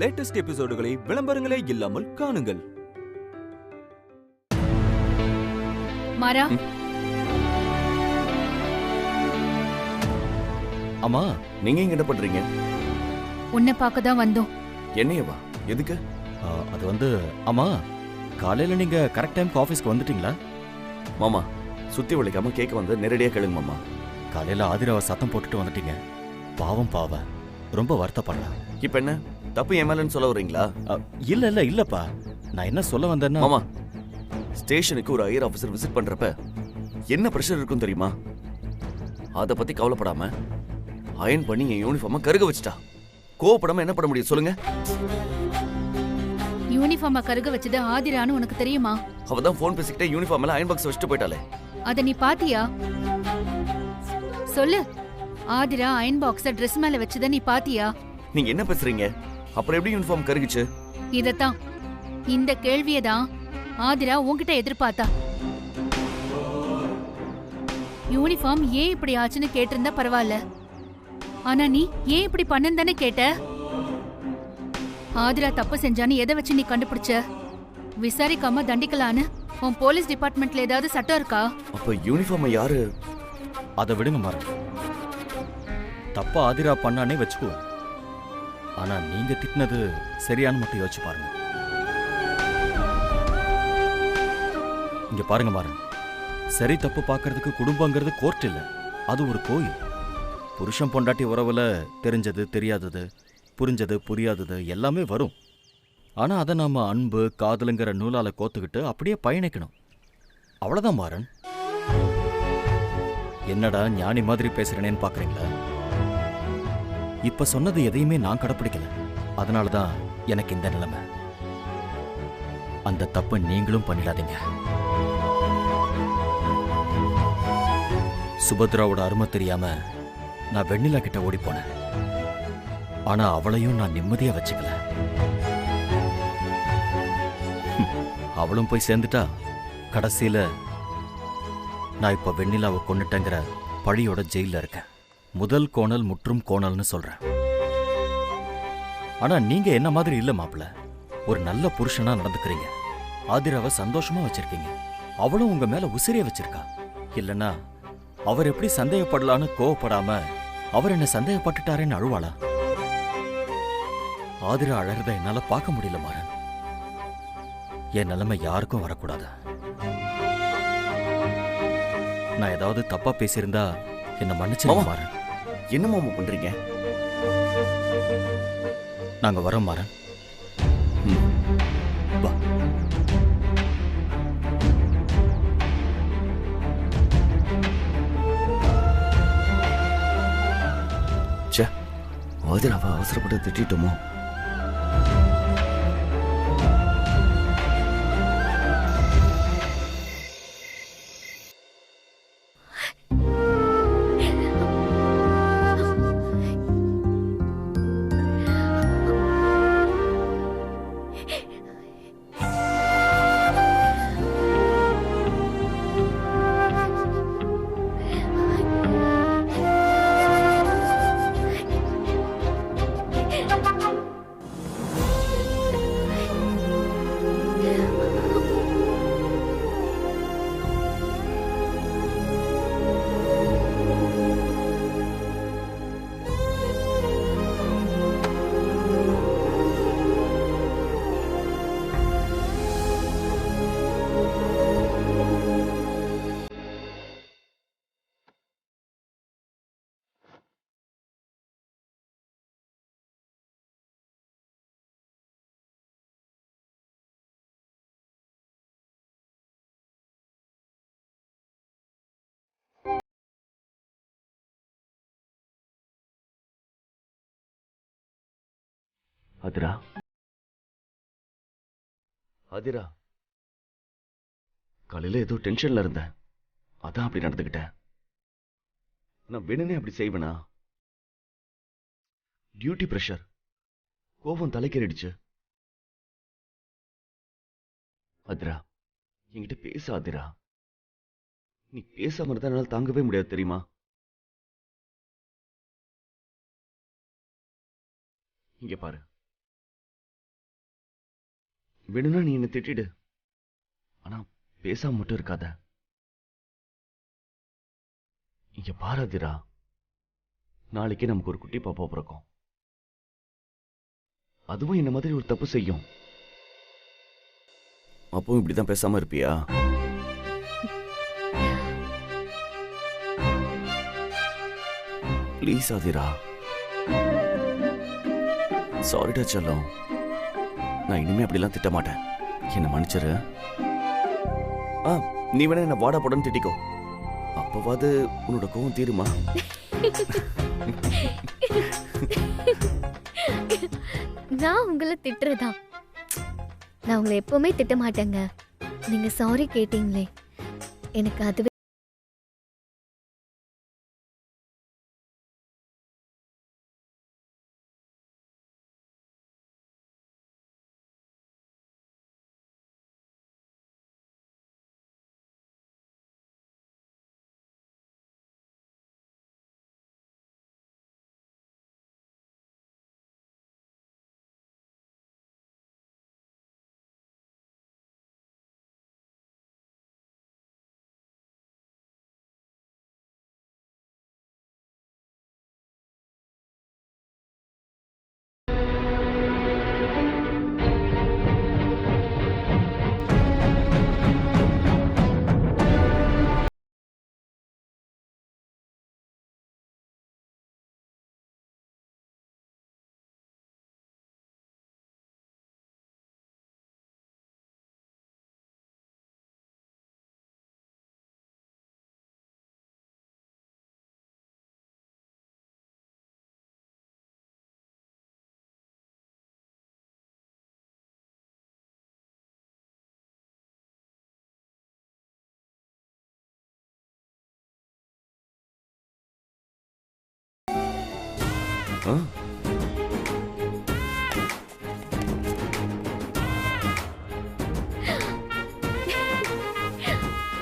Latest எபிசோடுகளை விளம்பரங்களே இல்லாமல் காணுங்கள். மாரா, அம்மா, நீங்க இங்க என்ன பண்றீங்க? உன்னை பார்க்க தான் வந்தோம். என்னையவா? எதுக்கு? அது அம்மா, காலையில நீங்க கரெக்ட் டைம்க்கு ஆபீஸ்க்கு வந்துட்டீங்களா? மாமா, சுத்தி வளைக்காம கேட்க வந்து நேரடியா கேளுங்க மாமா. காலையில ஆதிராவை சத்தம் போட்டுட்டு வந்துட்டீங்க. பாவம் பாவ, ரொம்ப வருத்தப்படுறா. இப்ப என்ன தப்பு என் மேலன்னு சொல்ல வர்றீங்களா? இல்லப்பா, நான் என்ன சொல்ல வந்தேன்னா மாமா, ஸ்டேஷனுக்கு ஒரு ஐயர் ஆபீசர் விசிட் பண்றப்ப என்ன பிரஷர் இருக்கும் தெரியுமா? அத பத்தி கவலைப்படாம அயன் பண்ணி என் யூனிஃபார்மை கருக வச்சுட்டா. கோவப்படாம என்ன பண்ண முடியும் சொல்லுங்க? யூனிஃபார்மை கருக வச்சது ஆதிரான்னு உனக்கு தெரியுமா? அவதான் போன் பேசிக்கிட்டே யூனிஃபார்ம் மேல அயன் பாக்ஸ் வச்சுட்டு போயிட்டாலே. அத நீ பாத்தியா? சொல்லு, ஆதிரா அயன் பாக்ஸ Dress மேல வச்சத நீ பாத்தியா? நீங்க என்ன பேசுறீங்க? அப்புறம் எப்படி யூனிஃபார்ம் கருகிச்சு? இதத்தான், இந்த கேள்வியை தான் ஆதிரா உன்கிட்ட எதிர்பார்த்தா. யூனிஃபார்ம் ஏன் இப்படி ஆச்சுன்னு கேட்டிருந்தா பரவாயில்ல, ஆனா நீ ஏன் இப்படி பண்ணன்னு தானே கேட்ட. ஆதிரா தப்பு செஞ்சான்னு எதை வச்சு நீ கண்டுபிடிச்ச? விசாரிக்காம தண்டிக்கலான்னு உன் போலீஸ் டிபார்ட்மெண்ட்ல ஏதாவது சட்டம் இருக்கா? அப்ப யூனிஃபார்ம் யாரு? அதை விடுங்க மாறன். தப்பா ஆதிரா பண்ணானே வச்சுக்கோ, ஆனா நீங்க திட்டினது சரியானு மட்டும் யோசிச்சு பாருங்க. இங்க பாருங்க மாறன், சரி தப்பு பார்க்கறதுக்கு குடும்பங்கிறது கோர்ட் இல்ல, அது ஒரு கோயில். புருஷன் பொண்டாட்டி உறவுல தெரிஞ்சது தெரியாதது, புரிஞ்சது புரியாதது எல்லாமே வரும். ஆனா அதை நாம அன்பு காதலுங்கிற நூலால கோத்துக்கிட்டு அப்படியே பயணிக்கணும். அவ்வளவுதான் மாறன். என்னடா ஞானி மாதிரி பேசுறேனேன்னு பாக்குறீங்களா? இப்ப சொன்னது எதையுமே நான் கடைப்பிடிக்கல, அதனாலதான் எனக்கு இந்த நிலைமை. அந்த தப்பு நீங்களும் பண்ணிடாதீங்க. சுபத்ராவோட அருமை தெரியாம நான் வெண்ணிலா கிட்ட ஓடி போனேன். ஆனா அவளையும் நான் நிம்மதியா வச்சுக்கல. அவளும் போய் சேர்ந்துட்டா. கடைசியில நான் இப்ப வெண்ணிலாவை கொன்னுட்டேங்கிற பழியோட ஜெயில இருக்கேன். முதல் கோணல் முற்றும் கோணல்னு சொல்றேன். ஆனா நீங்க என்ன மாதிரி இல்ல மாப்பிள்ள, ஒரு நல்ல புருஷனா நடந்துக்கிறீங்க. ஆதிராவை சந்தோஷமா வச்சிருக்கீங்க. அவளும் உங்க மேல உசிரியை வச்சிருக்கா. இல்லனா அவர் எப்படி சந்தேகப்படலான்னு கோவப்படாம அவர் என்ன சந்தேகப்பட்டுட்டாரேன்னு அழுவாளா? ஆதிரா அழறத என்னால பார்க்க முடியல மாறன். என் நிலைமை யாருக்கும் வரக்கூடாது. நான் ஏதாவது தப்பா பேசியிருந்தா என்ன மன்னிச்சிருங்க மாறன். என்ன மாமா பண்றீங்க? நாங்க வரோம் மாறன். வா. ஆதிராவை அவசரப்பட்டு திட்டோமோ? ஆதிரா, ஆதிரா, காலையில ஏதோ டென்ஷன்ல இருந்தேன், அதான் அப்படி நடந்துக்கிட்டேன். நான் வேணுனே அப்படி செய்வேனா? டியூட்டி பிரஷர், கோபம் தலைக்கேறிடுச்சு. ஆதிரா, என்கிட்ட பேச ஆதிரா. நீ பேசாம இருந்தா என்னால தாங்கவே முடியாது தெரியுமா? இங்க பாரு, வேணும்னா நீ என்ன திட்டிடு, ஆனா பேசாம மட்டும் இருக்காத. இங்க பாராதிரா, நாளைக்கே நமக்கு ஒரு குட்டி பாப்பா பிறக்கும். அதுவும் என்ன மாதிரி ஒரு தப்பு செய்யும். அப்பவும் இப்படிதான் பேசாம இருப்பியா? ப்ளீஸ் ஆதிரா. சாரிடா செல்லம், நான் இனிமே அப்படிலாம் திட்ட மாட்டேன். என்ன மன்னிச்சிரு. நீ வேணா என்ன வாடா போடன்னு திட்டிக்கோ, அப்பவாது உன்னோட கோவம் தீருமா? நான் உங்களை திட்டுறதா? நான் உங்களை எப்பவுமே திட்ட மாட்டேங்க. நீங்க சாரி கேட்டீங்களே, எனக்கு அதுவே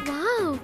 வாவ்.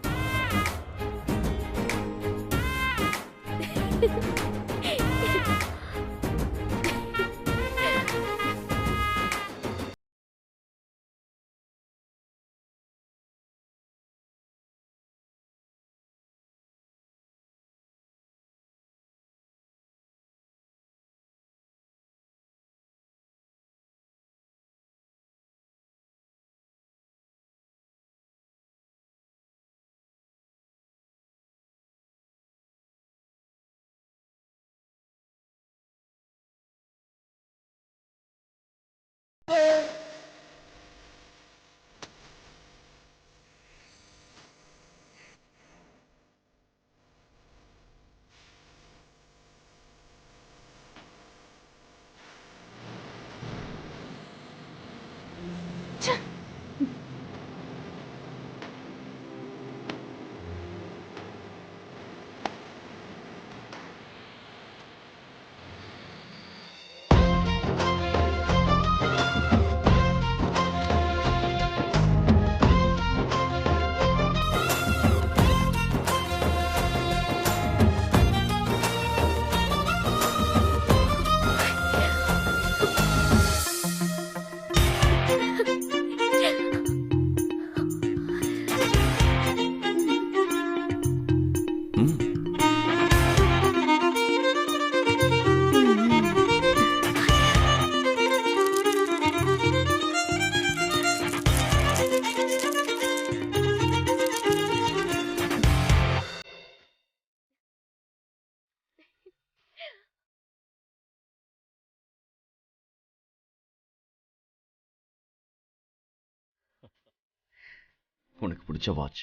உனக்கு பிடிச்ச வாட்ச்.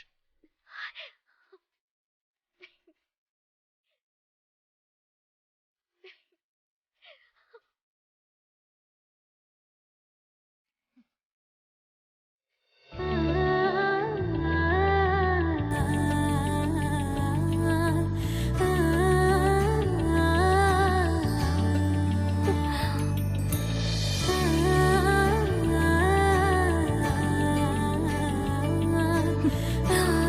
ஆ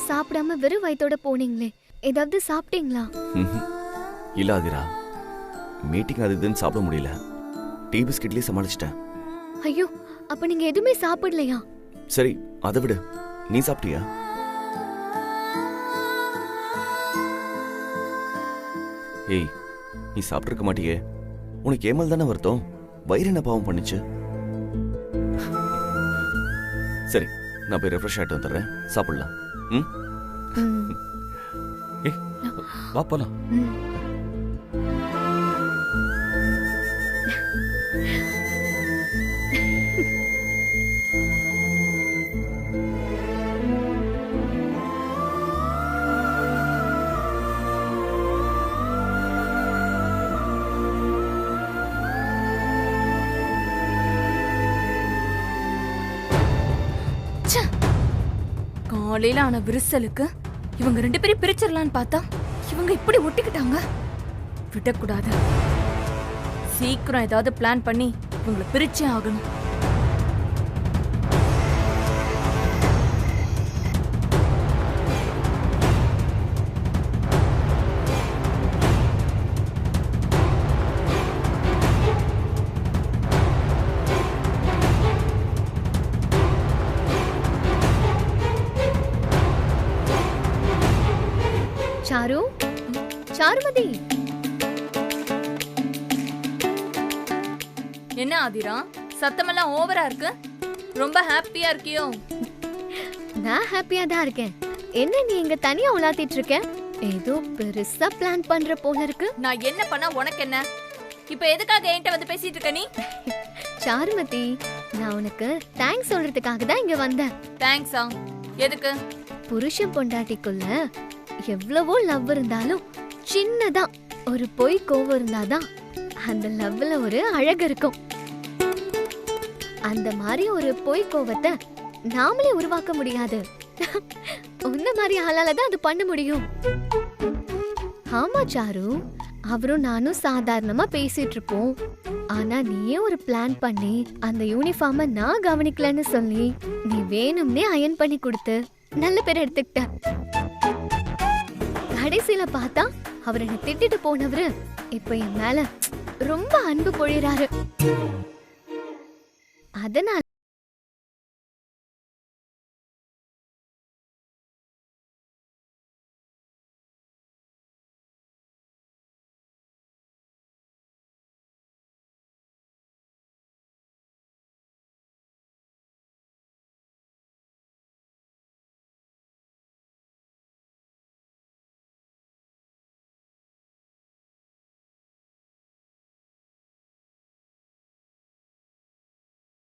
சாப்பிடாம வெறும் வயித்தோட போனீங்களே, ஏதாவது சாப்பிட்டீங்களா? இல்ல ஆதிரா, மீட்டிங் அது இதுன்னு சாப்பிட முடியல. டீ பிஸ்கெட்லயே சமாளிச்சிட்டேன். ஐயோ, அப்ப நீங்க எதுவுமே சாப்பிடலையா? சரி, அதை விடு. நீ சாப்பிட்டியா? ஏய், நீ சாப்பிட்டிருக்க மாட்டியே. உனக்கு ஏமல் தானே வருத்தம். வயிறு என்ன பாவம் பண்ணுச்சு? சரி, நான் போய் ரெஃப்ரெஷ் ஆகிட்டு வந்துடுறேன். சாப்பிடலாம். ம், ம், ஏய், வா போலாம். ம். காலையில ஆன விரிசலுக்கு இவங்க 2 பேரும் பிரிச்சிடலான்னு பார்த்தா இவங்க இப்படி ஒட்டிக்கிட்டாங்க. விடக்கூடாது. சீக்கிரம் ஏதாவது பிளான் பண்ணி இவங்களை பிரிச்சே ஆகணும். சாரு, சாருமதி. என்ன ஆதிரா, சத்தமெல்லாம் ஓவரா இருக்கு? ரொம்ப ஹாப்பியா இருக்கியோ? நான் ஹாப்பியா தான் இருக்கேன். என்ன நீ இங்க தனியா உலாத்திட்டு இருக்க? ஏதோ பெருசா பிளான் பண்ற போல இருக்கு. நான் என்ன பண்ணா உனக்கு என்ன? இப்ப எதுக்காக என்கிட்ட வந்து பேசிட்டு இருக்க நீ? சாருமதி, நான் உனக்கு தேங்க்ஸ் சொல்றதுக்காக தான் இங்க வந்தேன். தேங்க்ஸா? எதுக்கு? புருஷன் பொண்டாட்டிக்குள்ள எவ்வளவோ லவ் இருந்தாலும் சின்னதா ஒரு பொய் கோவம் இருந்தாதான் அந்த லவ்ல ஒரு அழகு இருக்கும். அந்த மாதிரி ஒரு பொய் கோவத்தை நாமளே உருவாக்க முடியாது. உன்ன மாதிரி ஆளால தான் அது பண்ண முடியும். ஆமா சாரு, அவரும் நானும் சாதாரணமா பேசிட்டு இருப்போம். ஆனா நீயே ஒரு பிளான் பண்ணி அந்த யூனிஃபார்ம நான் கவனிக்கலன்னு சொல்லி நீ வேணும்னே அயன் பண்ணி கொடுத்து நல்ல பேர் எடுத்துக்கிட்ட. கடைசியில பார்த்தா அவர் என்ன திட்டிட்டு போனவரு இப்ப என் மேல ரொம்ப அன்பு பொழிறாரு. அதனால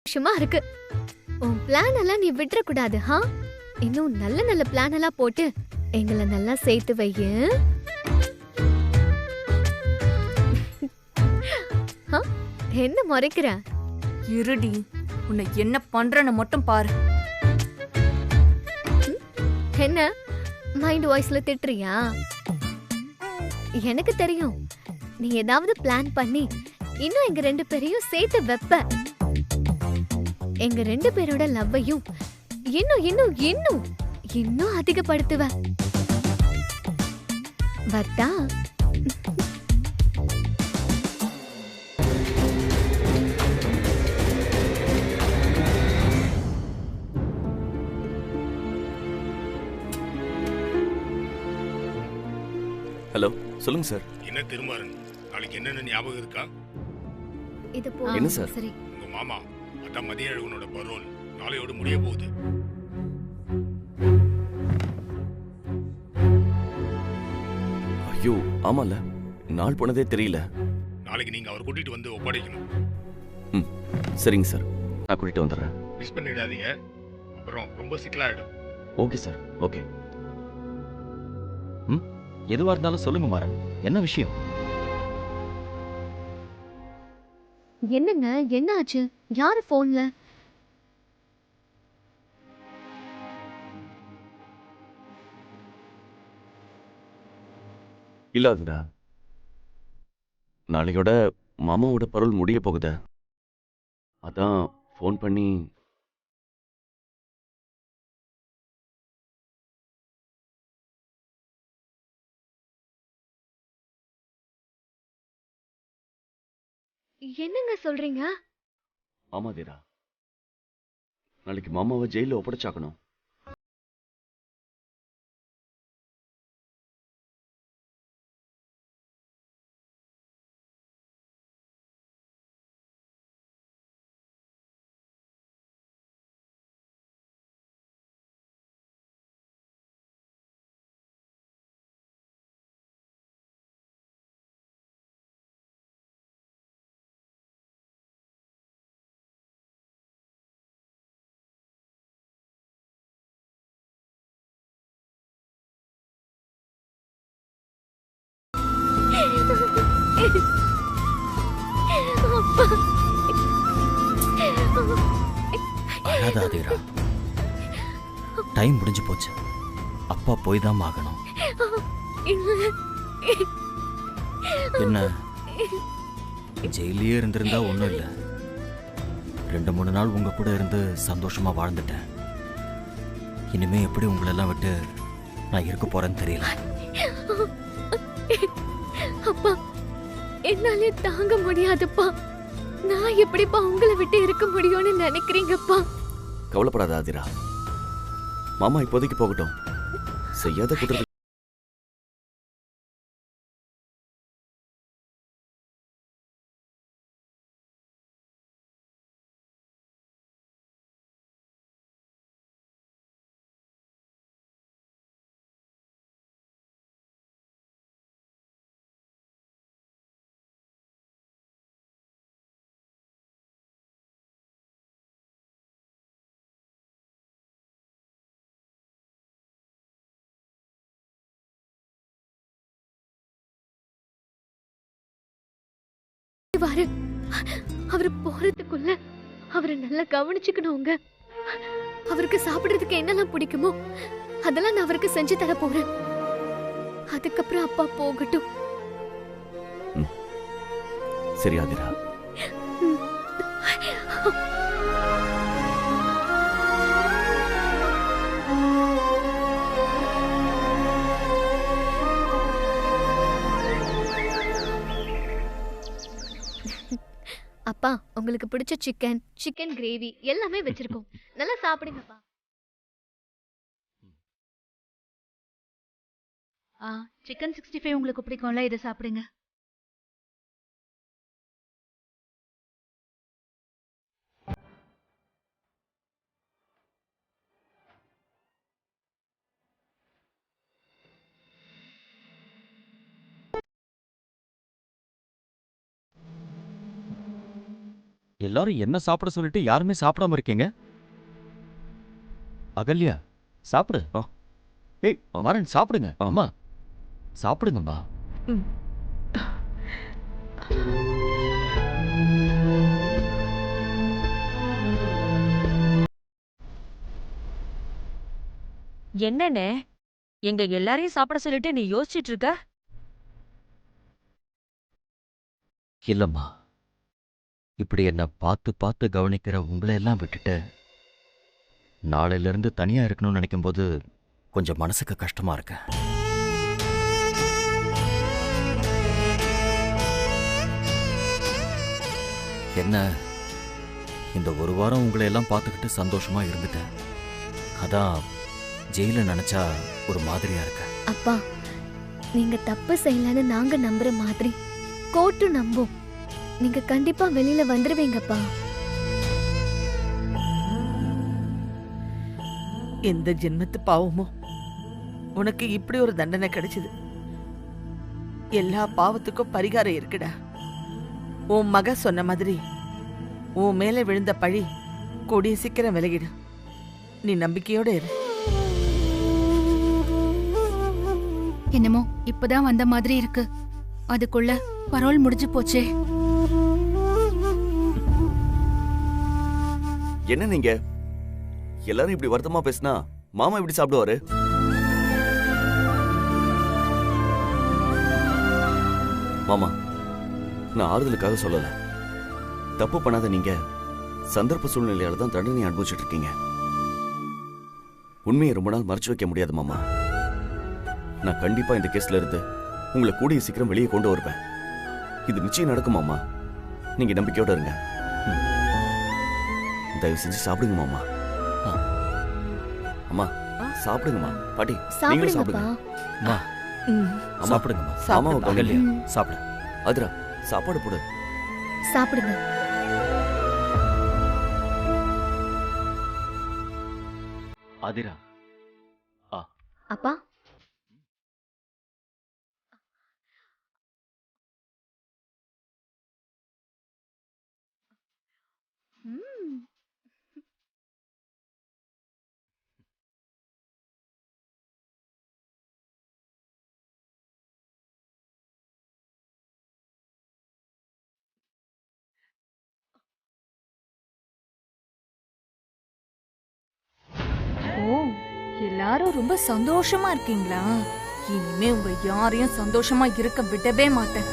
விஷயமா இருக்கு. உன் பிளான் எல்லாம் நீ விட்டுற கூடாது. இன்னும் நல்ல நல்ல பிளான் எல்லாம் போட்டு எங்களை நல்லா சேர்த்து வைய. என்ன முறைக்கிற? இருடி, உன்னை என்ன பண்றன்னு மட்டும் பாரு. என்ன மைண்ட் வாய்ஸ்ல திட்டுறியா? எனக்கு தெரியும், நீ ஏதாவது பிளான் பண்ணி இன்னும் எங்க 2 பேரையும் சேர்த்து வைப்ப. எங்க 2 பேரோட லவ்வையும் இன்னும் இன்னும் இன்னும் இன்னும் அதிகப்படுத்துவ. வர்த்தா? ஹலோ, சொல்லுங்க சார். என்ன திருமாறன், நாளைக்கு என்னென்ன ஞாபகம் இருக்கா? இது போதும். என்ன சார்? சரி. உங்க மாமா அதான் மதியழகனோட பரோல் நாளையோடு முடிய போகுது. ஐயோ, ஆமால, நாள் போனதே தெரியல. நாளைக்கு நீங்க அவர் கூட்டிட்டு வந்து ஒப்படைக்கணும். ம், சரிங்க சார், நான் கூட்டிட்டு வந்துடுறேன். மிஸ் பண்ணிடாதீங்க, அப்புறம் ரொம்ப சிக்கலாயிடும். Okay sir, okay. ம், எதுவா இருந்தாலும் சொல்லுங்க மாறன். என்ன விஷயம்? என்னங்க, என்ன ஆச்சு? யாரு போன்ல? இல்லாதுடா, நாளையோட மாமாவோட பரோல் முடிய போகுது. அதான் ஃபோன் பண்ணி என்னங்க சொல்றீங்க? ஆமா தீரா, நாளைக்கு மாமாவை ஜெயில ஒப்படைச்சாக்கணும். அழாத தீரா, டைம் முடிஞ்சு போச்சு. அப்பா போய் தான் ஆகணும். என்ன, ஜெயிலே இருந்திருந்தா ஒண்ணும் இல்ல. 2-3 நாள் உங்க கூட இருந்து சந்தோஷமா வாழ்ந்துட்டேன். இனிமே எப்படி உங்களெல்லாம் விட்டு நான் இருக்க போறேன்னு தெரியல. அப்பா, என்னாலே தாங்க முடியாதுப்பா. நான் எப்படிப்பா உங்களை விட்டு இருக்க முடியும்னு நினைக்கிறீங்கப்பா? கவலைப்படாத ஆதிரா, மாமா இப்போதைக்கு போகட்டும். செய்யாத குற்றத்தை அவரு போறதுக்குள்ள அவரை நல்லா கவனிச்சுக்கணுங்க. அவருக்கு சாப்பிடுறதுக்கு என்னெல்லாம் பிடிக்குமோ அதெல்லாம் நான் அவருக்கு செஞ்சு தர போறேன். அதுக்கப்புறம் அப்பா போகட்டும். சரி ஆதிரா. அப்பா, உங்களுக்கு பிடிச்ச சிக்கன் கிரேவி எல்லாமே வச்சிருக்கோம். நல்லா சாப்பிடுங்கப்பா. சிக்கன் 65 உங்களுக்கு பிடிக்கும்ல, இதை சாப்பிடுங்க. எல்லாரும் என்ன சாப்பிட சொல்லிட்டு யாருமே சாப்பிடாம இருக்கீங்க. அகல்யா, சாப்பிடு. ஏய் மாறன், சாப்பிடுங்க. அம்மா சாப்பிடுங்கம்மா. என்னண்ணே, எங்க எல்லாரையும் சாப்பிட சொல்லிட்டு நீ யோசிச்சிட்டு இருக்க? இல்லம்மா, இப்படி என்ன பார்த்து பார்த்து கவனிக்கிற உங்களை எல்லாம் விட்டுட்டு நாளையில இருந்து தனியா இருக்கணும்னு நினைக்கும் போது கொஞ்சம் மனசுக்கு கஷ்டமா இருக்கு. என்ன, இந்த ஒரு வாரம் உங்களை எல்லாம் பார்த்துக்கிட்டு சந்தோஷமா இருந்துட்டேன். அதான் ஜெயில நினைச்சா ஒரு மாதிரியா இருக்கு. அப்பா, நீங்க தப்பு செய்யலன்னு நாங்க நம்புற மாதிரி கோர்ட்டு நம்பும். நீங்க கண்டிப்பா வெளியில வந்துருவீங்கப்பா. எந்த ஜென்மத்து பாவமோ உனக்கு இப்படி ஒரு தண்டனை கிடைச்சது. எல்லா பாவத்துக்கும் பரிகாரம் இருக்குடா. உன் மக சொன்ன மாதிரி உன் மேல விழுந்த பழி கூடிய சீக்கிரம் விலகிடும். நீ நம்பிக்கையோட இரு. என்னமோ இப்பதான் வந்த மாதிரி இருக்கு. அதுக்குள்ள பரோல் முடிஞ்சு போச்சே. என்ன நீங்க எல்லாரும் இப்படி வருத்தமா பேசினா மாமா இப்படி சாப்பிடுவாரு? மாமா, நான் ஆறுதலுக்காக சொல்லல. தப்பு பண்ணாத நீங்க சந்தர்ப்ப சூழ்நிலையால தான் தண்டனை அனுபவிச்சுட்டு இருக்கீங்க. உண்மையை ரொம்ப நாள் மறைச்சு வைக்க முடியாது மாமா. நான் கண்டிப்பா இந்த கேஸ்ல இருந்து உங்களை கூடிய சீக்கிரம் வெளியே கொண்டு வருவேன். இது நிச்சயம் நடக்கும் மாமா. நீங்க நம்பிக்கையோட இருங்க. தயவு செஞ்சு சாப்பிடுங்க மாமா. அம்மா சாப்பிடுங்கம்மா. பாட்டி நீங்களும் சாப்பிடுங்கப்பா. சாப்பிடுங்க. அம்மா சாப்பிடுங்கம்மா. சாப்பிடுப்பா. அம்மாவை கவலையா சாப்பிடு. அதிரா சாப்பாடு போடு. சாப்பிடுங்க. அதிரா அப்பா ஓ, எல்லாரும் ரொம்ப சந்தோஷமா இருக்கீங்களா? இனிமே உங்க யாரையும் சந்தோஷமா இருக்க விடவே மாட்டேன்.